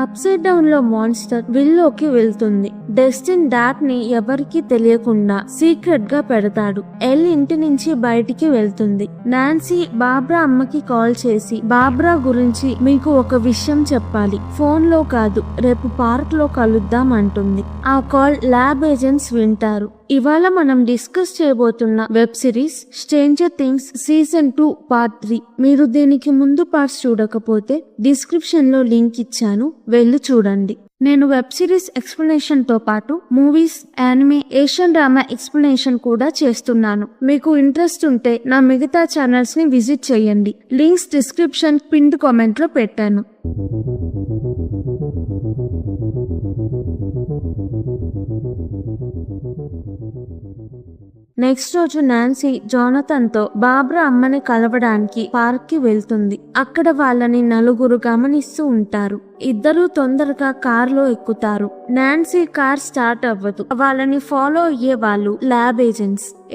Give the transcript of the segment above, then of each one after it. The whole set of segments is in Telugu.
అప్సైడ్ డౌన్ లో మాన్స్టర్ విల్లోకి వెళ్తుంది. డెస్టిన్ డాట్ ని ఎవరికి తెలియకుండా సీక్రెట్ గా పెడతాడు. ఎల్ ఇంటి నుంచి బయటికి వెళ్తుంది. నాన్సీ బాబ్రా అమ్మకి కాల్ చేసి బాబ్రా గురించి మీకు ఒక విషయం చెప్పాలి, ఫోన్ లో కాదు, రేపు పార్క్ లో కలుద్దాం అంటుంది. ఆ కాల్ ల్యాబ్ ఏజెంట్స్ వింటారు. ఇవాళ మనం డిస్కస్ చేయబోతున్న web series stranger things season 2 part 3. మీరు దీనికి ముందు పార్ట్స్ చూడకపోతే డిస్క్రిప్షన్ లో లింక్ ఇచ్చాను, వెళ్ళి చూడండి. నేను వెబ్ సిరీస్ ఎక్స్ప్లెనేషన్ తో పాటు movies, anime, Asian drama explanation కూడా చేస్తున్నాను. మీకు ఇంట్రెస్ట్ ఉంటే నా మిగతా ఛానల్స్ ని విజిట్ చేయండి. లింక్స్ డిస్క్రిప్షన్, పిన్డ్ కామెంట్ లో పెట్టాను. నెక్స్ట్ రోజు నాన్సీ జోనథన్ తో బాబ్రా అమ్మని కలవడానికి పార్క్ కి వెళ్తుంది. అక్కడ వాళ్ళని నలుగురు గమనిస్తూ ఉంటారు. ఇద్దరు తొందరగా కార్ లో ఎక్కుతారు. నాన్సీ కార్ స్టార్ట్ అవ్వదు. వాళ్ళని ఫాలో అయ్యే వాళ్ళు ల్యాబ్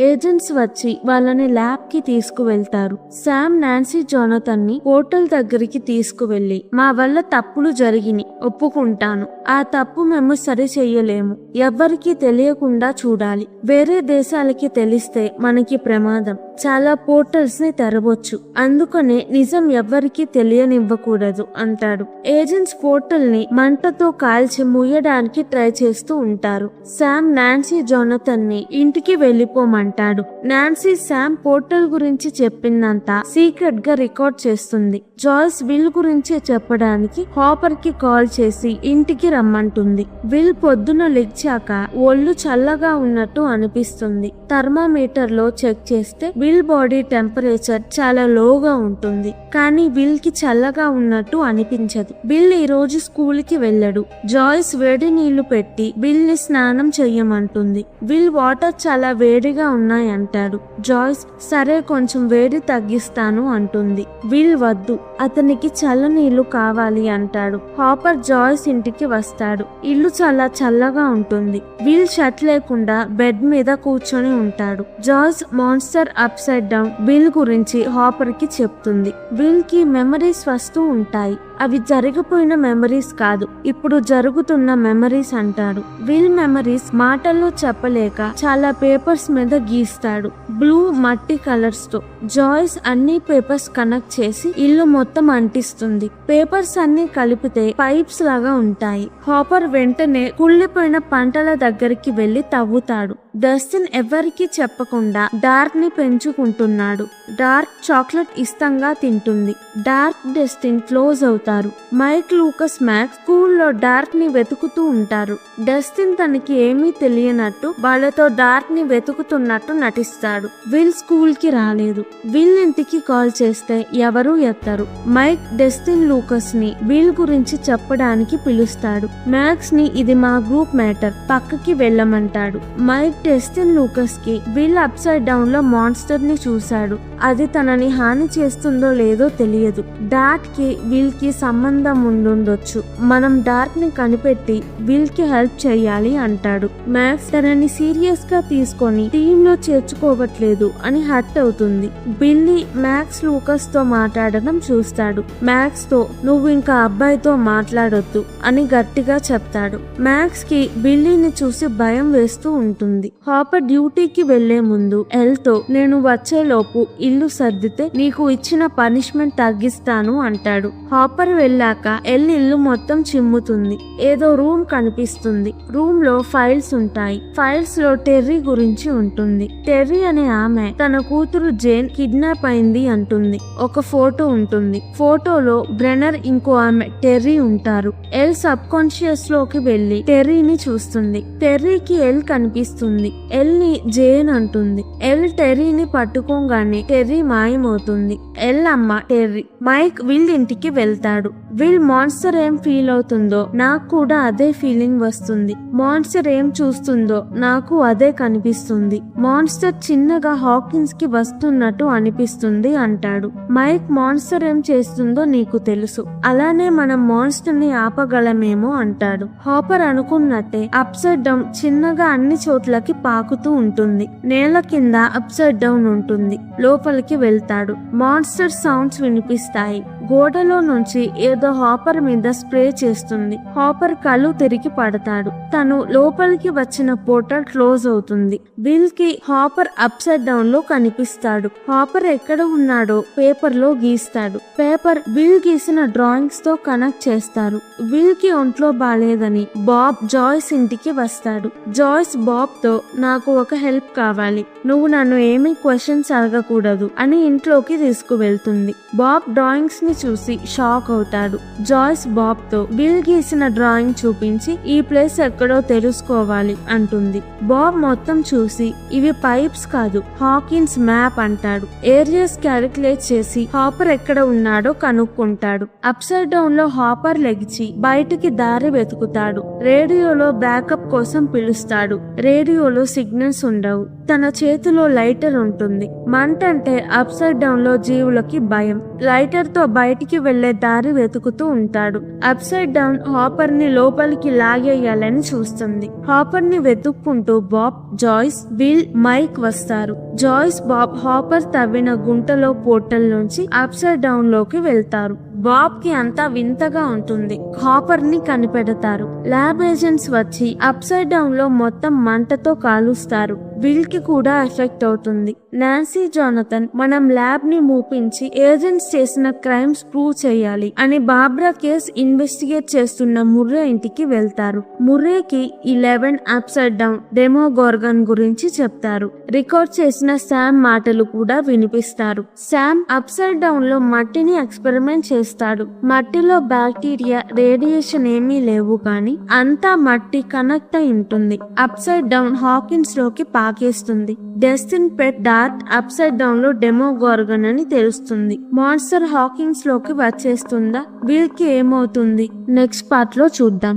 ఏజెంట్స్ వచ్చి వాళ్ళని ల్యాబ్ కి తీసుకువెళ్తారు. శామ్ నాన్సీ జోనథన్ ని హోటల్ దగ్గరికి తీసుకువెళ్లి మా వల్ల తప్పులు జరిగినాయి, ఒప్పుకుంటాను. ఆ తప్పు మేము సరి చెయ్యలేము, ఎవ్వరికి తెలియకుండా చూడాలి. వేరే దేశాలకి తెలిస్తే మనకి ప్రమాదం. చాలా పోర్టల్స్ ని తెరవచ్చు, అందుకనే నిజం ఎవ్వరికి తెలియనివ్వకూడదు అంటాడు. ఏజెంట్స్ పోర్టల్ ని మంటతో కాల్చి ముయ్యడానికి ట్రై చేస్తూ ఉంటారు. శామ్ నాన్సీ జోనథన్ ని ఇంటికి వెళ్లిపోమంటాడు. నాన్సీ శామ్ పోర్టల్ గురించి చెప్పిందంతా సీక్రెట్ గా రికార్డ్ చేస్తుంది. జాయ్స్ విల్ గురించి చెప్పడానికి హాపర్ కి కాల్ చేసి ఇంటికి రమ్మంటుంది. విల్ పొద్దున లెగ్చాక ఒళ్ళు చల్లగా ఉన్నట్టు అనిపిస్తుంది. థర్మామీటర్ లో చెక్ చేస్తే విల్ బాడీ టెంపరేచర్ చాలా లోగా ఉంటుంది, కానీ విల్ కి చల్లగా ఉన్నట్టు అనిపించదు. బిల్ ఈ రోజు స్కూల్ కి వెళ్ళడు. జాయ్స్ వేడి నీళ్లు పెట్టి బిల్ ని స్నానం చెయ్యమంటుంది. విల్ వాటర్ చాలా వేడిగా ఉన్నాయంటాడు. జాయ్స్ సరే కొంచెం వేడి తగ్గిస్తాను అంటుంది. విల్ వద్దు, అతనికి చల్ల నీళ్లు కావాలి అంటాడు. హాపర్ జాయ్స్ ఇంటికి వస్తాడు. ఇల్లు చాలా చల్లగా ఉంటుంది. విల్ షర్ట్ లేకుండా బెడ్ మీద కూర్చొని ఉంటాడు. Joyce monster upside down Bill గురించి హాపర్ కి చెప్తుంది. విల్ కి మెమరీస్ వస్తూ ఉంటాయి. అవి జరిగిపోయిన మెమరీస్ కాదు, ఇప్పుడు జరుగుతున్న మెమరీస్ అంటాడు. విల్ మెమరీస్ మాటల్లో చెప్పలేక చాలా పేపర్స్ మీద గీస్తాడు, బ్లూ మట్టి కలర్స్ తో. జాయ్స్ అన్ని పేపర్స్ కనెక్ట్ చేసి ఇల్లు మొత్తం అంటిస్తుంది. పేపర్స్ అన్ని కలిపితే పైప్స్ లాగా ఉంటాయి. హాపర్ వెంటనే కుళ్ళిపోయిన పంటల దగ్గరికి వెళ్లి తవ్వుతాడు. డస్టిన్ ఎవరికి చెప్పకుండా డార్క్ ని పెంచుకుంటున్నాడు. డార్క్ చాక్లెట్ ఇష్టంగా తింటుంది. డార్క్ డస్టిన్ క్లోజ్ అవుతారు. మైక్, లూకస్, మ్యాక్స్ స్కూల్లో డార్క్ ని వెతుకుతూ ఉంటారు. డస్టిన్ తనకి ఏమీ తెలియనట్టు వాళ్ళతో డార్క్ ని వెతుకుతున్నట్టు నటిస్తాడు. విల్ స్కూల్ కి రాలేదు. విల్ ఇంటికి కాల్ చేస్తే ఎవరూ ఎత్తరు. మైక్ డస్టిన్, లూకస్ ని విల్ గురించి చెప్పడానికి పిలుస్తాడు. మ్యాక్స్ ని ఇది మా గ్రూప్ మ్యాటర్, పక్కకి వెళ్ళమంటాడు. మైక్ డస్టిన్, లూకస్ కి విల్ అప్సైడ్ డౌన్ లో మాన్స్టర్ ని చూశాడు. అది తనని హాని చేస్తుందో లేదో తెలియదు. డార్క్ కి విల్ కి సంబంధం ఉండుండొచ్చు. మనం డార్క్ ని కనిపెట్టి విల్ కి హెల్ప్ చేయాలి అంటాడు. మ్యాక్స్ తనని సీరియస్ గా తీసుకొని టీమ్ లో చేర్చుకోవట్లేదు అని హర్ట్ అవుతుంది. బిల్లీ మ్యాక్స్ లూకస్ తో మాట్లాడడం చూస్తాడు. మ్యాక్స్ తో నువ్వు ఇంకా అబ్బాయితో మాట్లాడొద్దు అని గట్టిగా చెప్తాడు. మ్యాక్స్ కి బిల్లీని చూసి భయం వేస్తూ ఉంటుంది. హాపర్ డ్యూటీకి వెళ్లే ముందు ఎల్ తో నేను వచ్చేలోపు ఇల్లు సర్దితే నీకు ఇచ్చిన పనిష్మెంట్ తగ్గిస్తాను అంటాడు. హాపర్ వెళ్ళాక ఎల్ ఇల్లు మొత్తం చిమ్ముతుంది. ఏదో రూమ్ కనిపిస్తుంది. రూమ్ లో ఫైల్స్ ఉంటాయి. ఫైల్స్ లో టెర్రీ గురించి ఉంటుంది. టెర్రీ అనే ఆమె తన కూతురు జేన్ కిడ్నాప్ అయింది అంటుంది. ఒక ఫోటో ఉంటుంది. ఫోటోలో బ్రెనర్, ఇంకో ఆమె టెర్రీ ఉంటారు. ఎల్ సబ్ కాన్షియస్ లోకి వెళ్లి టెర్రీని చూస్తుంది. టెర్రీకి ఎల్ కనిపిస్తుంది. ఎల్ ని జేన్ అంటుంది. ఎల్ టెర్రీని పట్టుకోగానే టెర్రీ మాయమవుతుంది. ఎల్ అమ్మ టెర్రీ. మైక్ విల్ ఇంటికి వెళ్తాడు. విల్ మాన్స్టర్ ఏం ఫీల్ అవుతుందో నాకు కూడా అదే ఫీలింగ్ వస్తుంది. మాన్స్టర్ ఏం చూస్తుందో నాకు అదే కనిపిస్తుంది. మాన్స్టర్ చిన్నగా హాకిన్స్ కి వస్తున్నట్టు అనిపిస్తుంది అంటాడు. మైక్ మాన్స్టర్ ఏం చేస్తుందో నీకు తెలుసు, అలానే మనం మాన్స్టర్ ని ఆపగలమేమో అంటాడు. హాపర్ అనుకున్నట్టే అప్సైడ్ డౌన్ చిన్నగా అన్ని చోట్లకి పాకుతూ ఉంటుంది. నేల కింద అప్సైడ్ డౌన్ ఉంటుంది. లోపలికి వెళ్తాడు. మాన్స్టర్ సౌండ్స్ వినిపిస్తాయి. గోడలో నుంచి ఏదో హాపర్ మీద స్ప్రే చేస్తుంది. హాపర్ కళ్ళు తిరిగి పడతాడు. తను లోపలికి వచ్చిన పోర్టల్ క్లోజ్ అవుతుంది. విల్ కి హాపర్ అప్సైడ్ డౌన్ లో కనిపిస్తాడు. హాపర్ ఎక్కడ ఉన్నాడో పేపర్ లో గీస్తాడు. పేపర్ విల్ గీసిన డ్రాయింగ్స్ తో కనెక్ట్ చేస్తారు. విల్ కి ఒంట్లో బాలేదని బాబ్ జాయ్స్ ఇంటికి వస్తాడు. జాయ్స్ బాబ్ తో నాకు ఒక హెల్ప్ కావాలి, నువ్వు నన్ను ఏమీ క్వశ్చన్స్ అడగకూడదు అని ఇంట్లోకి తీసుకువెళ్తుంది. బాబ్ డ్రాయింగ్స్ ని చూసి షాక్ అవుతాడు. జాయ్స్ బాబ్ తో విల్ గీసిన డ్రాయింగ్ చూపించి ఈ ప్లేస్ ఎక్కడో తెలుసుకోవాలి అంటుంది. బాబ్ మొత్తం చూసి ఇవి పైప్స్ కాదు, హాకిన్స్ మ్యాప్ అంటాడు. ఏరియాస్ క్యాలిక్యులేట్ చేసి హాపర్ ఎక్కడ ఉన్నాడో కనుక్కుంటాడు. అప్సైడ్ డౌన్ లో హాపర్ లెగిచి బయటికి దారి వెతుకుతాడు. రేడియోలో బ్యాకప్ కోసం పిలుస్తాడు. రేడియోలో సిగ్నల్స్ ఉండవు. తన చేతిలో లైటర్ ఉంటుంది. మంట అంటే అప్సైడ్ డౌన్ లో జీవులకి భయం. లైటర్ తో బయటికి వెళ్లే దారి వెతుకుతూ ఉంటాడు. అప్సైడ్ డౌన్ హాపర్ ని లోపలికి లాగేయాలని చూస్తుంది. హాపర్ ని వెతుక్కుంటూ బాబ్, జాయ్స్, విల్, మైక్ వస్తారు. జాయ్స్, బాబ్ హాపర్ తవ్విన గుంటలో పోర్టల్ నుంచి అప్సైడ్ డౌన్ లోకి వెళ్తారు. బాబ్ కి అంతా వింతగా ఉంటుంది. హాపర్ ని కనిపెడతారు. ల్యాబ్ ఏజెంట్స్ వచ్చి అప్సైడ్ డౌన్ లో మొత్తం మంటతో కాలుస్తారు. విల్ కి కూడా ఎఫెక్ట్ అవుతుంది. నాన్సీ, జోనథన్ మనం ల్యాబ్ ని మూపించి ఏజెంట్స్ చేసిన క్రైమ్స్ ప్రూవ్ చేయాలి అని బాబ్రా కేస్ ఇన్వెస్టిగేట్ చేస్తున్న ముర్రే ఇంటికి వెళ్తారు. ముర్రేకి 11 అప్సైడ్ డౌన్ డెమోగోర్గన్ గురించి చెప్తారు. రికార్డ్ చేసిన శామ్ మాటలు కూడా వినిపిస్తారు. శామ్ అప్సైడ్ డౌన్ లో మట్టిని ఎక్స్పెరిమెంట్ చేస్తాడు. మట్టిలో బ్యాక్టీరియా, రేడియేషన్ ఏమీ లేవు కానీ అంతా మట్టి కనెక్ట్ అయి ఉంటుంది. అప్సైడ్ డౌన్ హాకిన్స్ లోకి పాకేస్తుంది. డెస్టిన్ పెట్ డార్ట్ అప్సైడ్ డౌన్ లో డెమోగోర్గన్ అని తెలుస్తుంది. మాన్స్టర్ హాకిన్స్ లోకి వచ్చేస్తుందా? వీళ్ళకి ఏమవుతుంది? నెక్స్ట్ పార్ట్ లో చూద్దాం.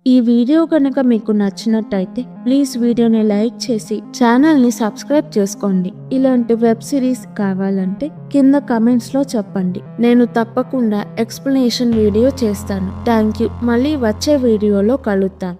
ఈ వీడియో కనుక మీకు నచ్చినట్టయితే ప్లీజ్ వీడియోని లైక్ చేసి ఛానల్ని సబ్స్క్రైబ్ చేసుకోండి. ఇలాంటి వెబ్ సిరీస్ కావాలంటే కింద కమెంట్స్ లో చెప్పండి. నేను తప్పకుండా ఎక్స్ప్లెనేషన్ వీడియో చేస్తాను. Thank you. మళ్ళీ వచ్చే వీడియోలో కలుద్దాం.